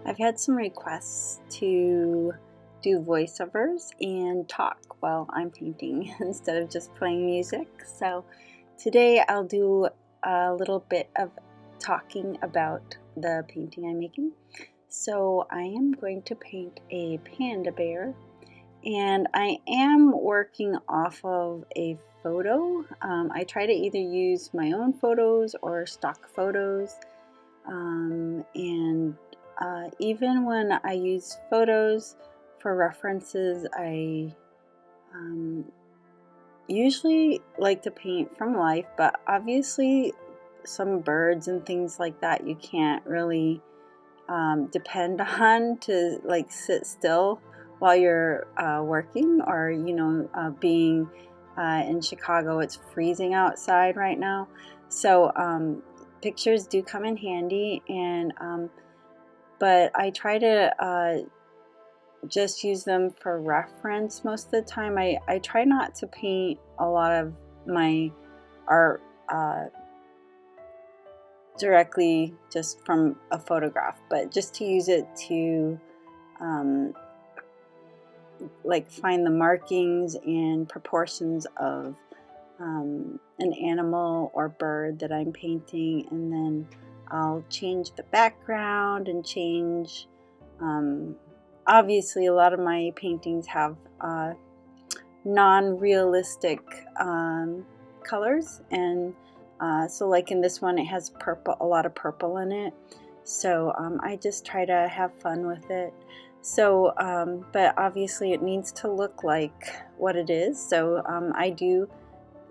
I've had some requests to do voiceovers and talk while I'm painting instead of just playing music. So today I'll do a little bit of talking about the painting I'm making. So I am going to paint a panda bear, and I am working off of a photo. I try to either use my own photos or stock photos, and even when I use photos for references, I usually like to paint from life, but obviously some birds and things like that you can't really depend on to like sit still while you're working, or being in Chicago, it's freezing outside right now, so pictures do come in handy, and but I try to just use them for reference most of the time. I try not to paint a lot of my art directly just from a photograph, but just to use it to like find the markings and proportions of an animal or bird that I'm painting, and then I'll change the background and change obviously a lot of my paintings have non-realistic colors, and so like in this one it has purple, a lot of purple in it, so I just try to have fun with it. So but obviously it needs to look like what it is, so I do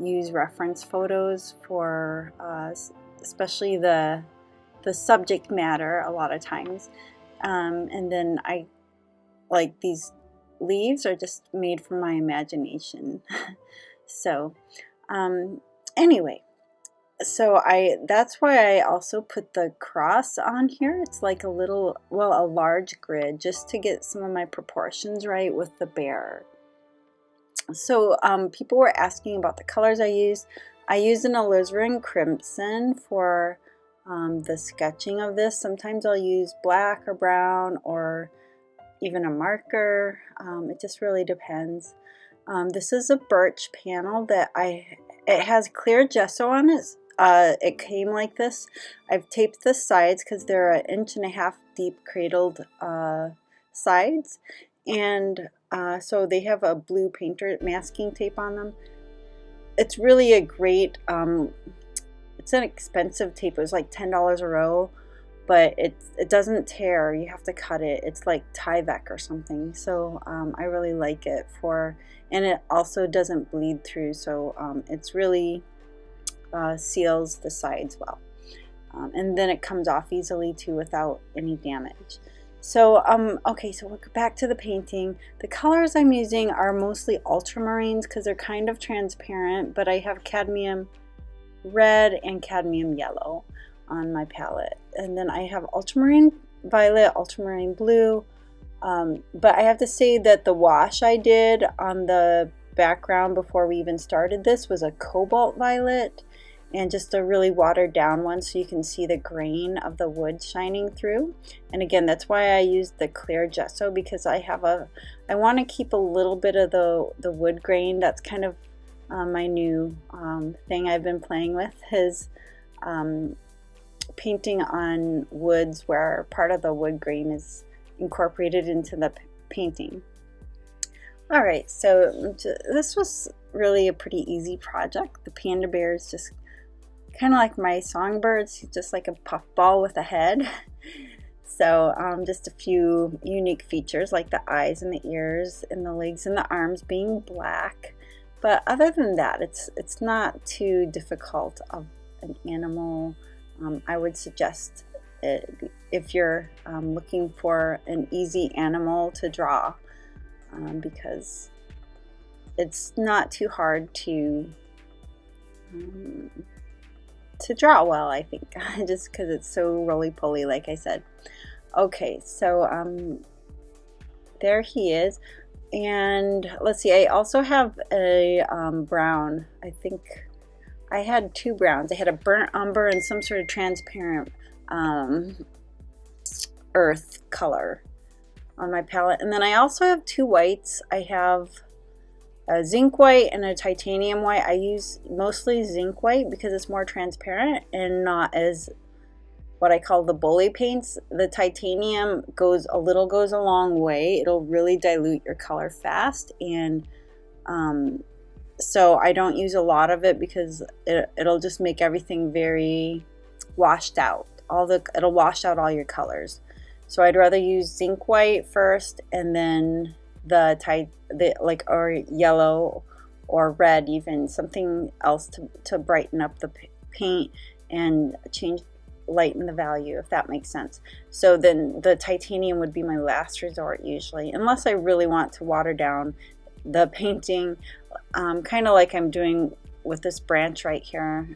use reference photos for especially the subject matter a lot of times, and then I like these leaves are just made from my imagination. So anyway, so that's why I also put the cross on here. It's like a little, well, a large grid, just to get some of my proportions right with the bear. So people were asking about the colors I used. I used an alizarin crimson for the sketching of this. Sometimes I'll use black or brown or even a marker. It just really depends. This is a birch panel that it has clear gesso on it. It came like this. I've taped the sides because they're 1.5 inch deep cradled sides, and so they have a blue painter masking tape on them. It's really a great, it's an expensive tape. It was like $10 a roll, but it doesn't tear. You have to cut it. It's like Tyvek or something. So I really like it and it also doesn't bleed through. So it's really seals the sides well. And then it comes off easily too without any damage. So okay, so we'll go back to the painting. The colors I'm using are mostly ultramarines because they're kind of transparent, but I have cadmium red and cadmium yellow on my palette, and then I have ultramarine violet, ultramarine blue, but I have to say that the wash I did on the background before we even started this was a cobalt violet, and just a really watered down one, so you can see the grain of the wood shining through. And again, that's why I used the clear gesso, because I want to keep a little bit of the wood grain. That's kind of my new thing I've been playing with, is painting on woods where part of the wood grain is incorporated into the painting. Alright, so this was really a pretty easy project. The panda bear is just kind of like my songbirds. He's just like a puffball with a head. So just a few unique features like the eyes and the ears and the legs and the arms being black. But other than that, it's not too difficult of an animal. I would suggest it if you're looking for an easy animal to draw, because it's not too hard to draw well, I think, just because it's so roly-poly, like I said. Okay, so there he is. And let's see, I also have a brown. I think I had two browns. I had a burnt umber and some sort of transparent earth color on my palette. And then I also have two whites. I have a zinc white and a titanium white. I use mostly zinc white because it's more transparent and not as what I call the bully paints. The titanium goes a long way. It'll really dilute your color fast, and so I don't use a lot of it because it'll just make everything very washed out. It'll wash out all your colors. So I'd rather use zinc white first, and then or yellow or red, even something else to brighten up the paint and lighten the value, if that makes sense. So then the titanium would be my last resort usually, unless I really want to water down the painting, kind of like I'm doing with this branch right here.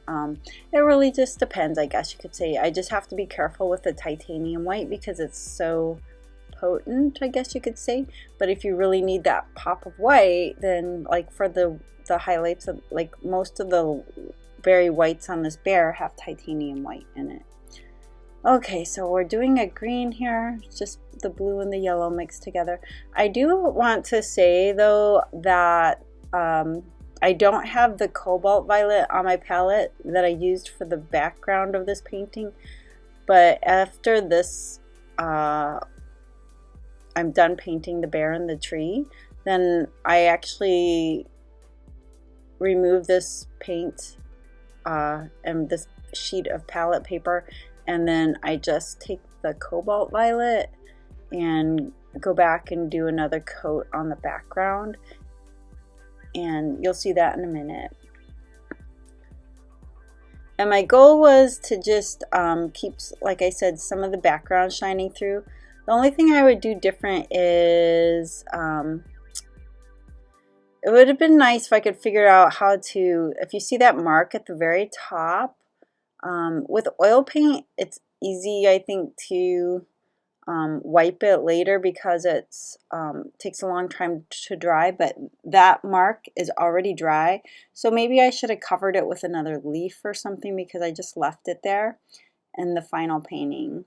It really just depends, I guess you could say. I just have to be careful with the titanium white because it's so potent, I guess you could say. But if you really need that pop of white, then like for the highlights of, like, most of the berry whites on this bear have titanium white in it. Okay, so we're doing a green here, just the blue and the yellow mixed together. I do want to say though that I don't have the cobalt violet on my palette that I used for the background of this painting, but after this I'm done painting the bear and the tree, then I actually remove this paint and this sheet of palette paper, and then I just take the cobalt violet and go back and do another coat on the background, and you'll see that in a minute. And my goal was to just keep, like I said, some of the background shining through. The only thing I would do different is it would have been nice if I could figure out how to, if you see that mark at the very top, with oil paint, it's easy, I think, to wipe it later because it's takes a long time to dry, but that mark is already dry. So maybe I should have covered it with another leaf or something because I just left it there in the final painting.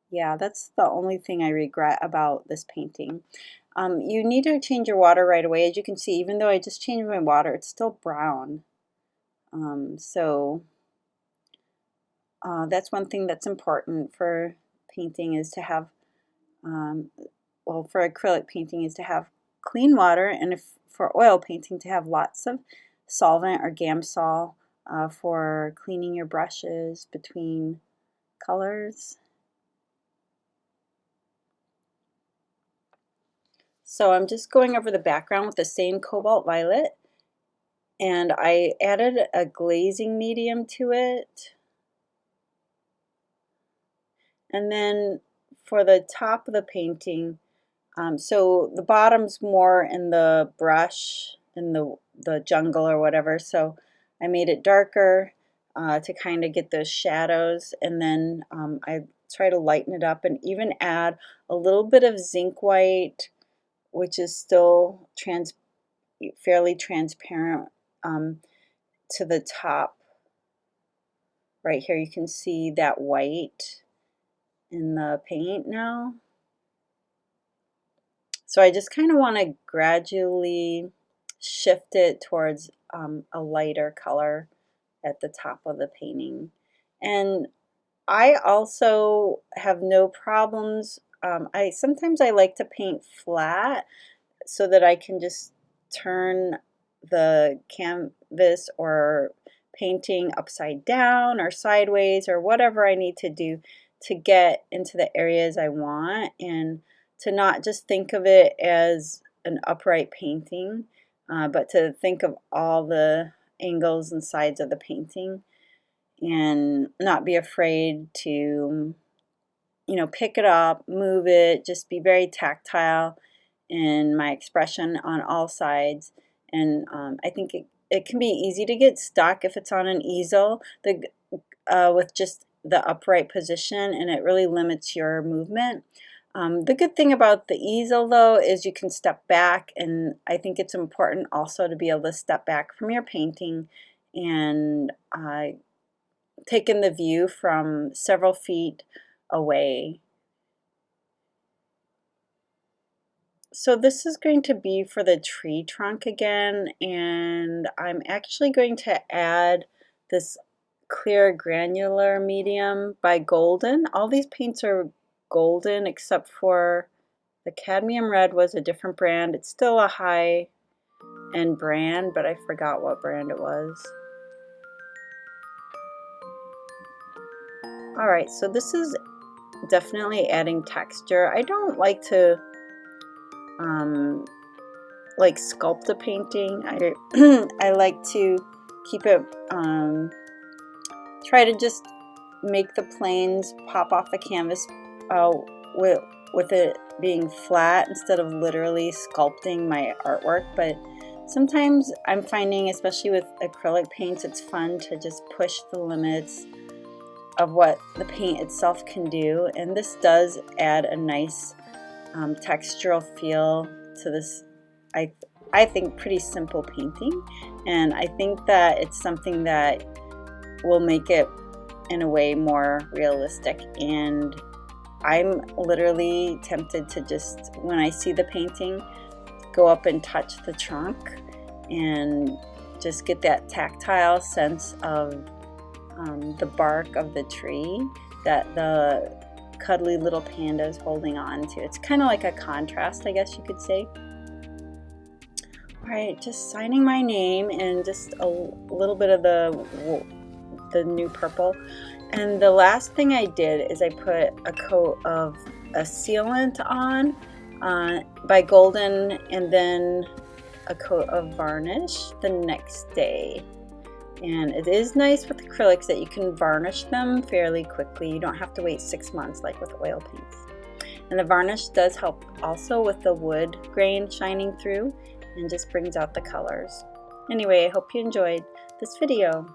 Yeah, that's the only thing I regret about this painting. You need to change your water right away. As you can see, even though I just changed my water, it's still brown. That's one thing that's important for painting, is to have, well, for acrylic painting, is to have clean water, and if for oil painting, to have lots of solvent or Gamsol for cleaning your brushes between colors. So I'm just going over the background with the same cobalt violet, and I added a glazing medium to it. And then for the top of the painting, so the bottom's more in the brush, in the jungle or whatever, so I made it darker to kind of get those shadows, and then I try to lighten it up and even add a little bit of zinc white, which is still fairly transparent, to the top. Right here you can see that white in the paint now. So I just kind of want to gradually shift it towards a lighter color at the top of the painting. And I also have no problems. Sometimes I like to paint flat so that I can just turn the canvas or painting upside down or sideways or whatever I need to do to get into the areas I want, and to not just think of it as an upright painting, but to think of all the angles and sides of the painting, and not be afraid to, pick it up, move it, just be very tactile in my expression on all sides. And I think it can be easy to get stuck if it's on an easel with just the upright position, and it really limits your movement. The good thing about the easel, though, is you can step back, and I think it's important also to be able to step back from your painting and take in the view from several feet away. So this is going to be for the tree trunk again, and I'm actually going to add this clear granular medium by Golden. All these paints are golden except for the cadmium red was a different brand. It's still a high-end brand, but I forgot what brand it was. Alright, so this is definitely adding texture. I don't like to like sculpt a painting. I like to keep it, try to just make the planes pop off the canvas with it being flat instead of literally sculpting my artwork. But sometimes I'm finding, especially with acrylic paints, it's fun to just push the limits of what the paint itself can do, and this does add a nice textural feel to this, I think, pretty simple painting. And I think that it's something that will make it in a way more realistic, and I'm literally tempted to just, when I see the painting, go up and touch the trunk and just get that tactile sense of the bark of the tree that the cuddly little panda is holding on to. It's kind of like a contrast, I guess you could say. Alright, just signing my name and just a little bit of the new purple. And the last thing I did is I put a coat of a sealant on by Golden, and then a coat of varnish the next day. And it is nice with acrylics that you can varnish them fairly quickly. You don't have to wait 6 months like with oil paints. And the varnish does help also with the wood grain shining through and just brings out the colors. Anyway, I hope you enjoyed this video.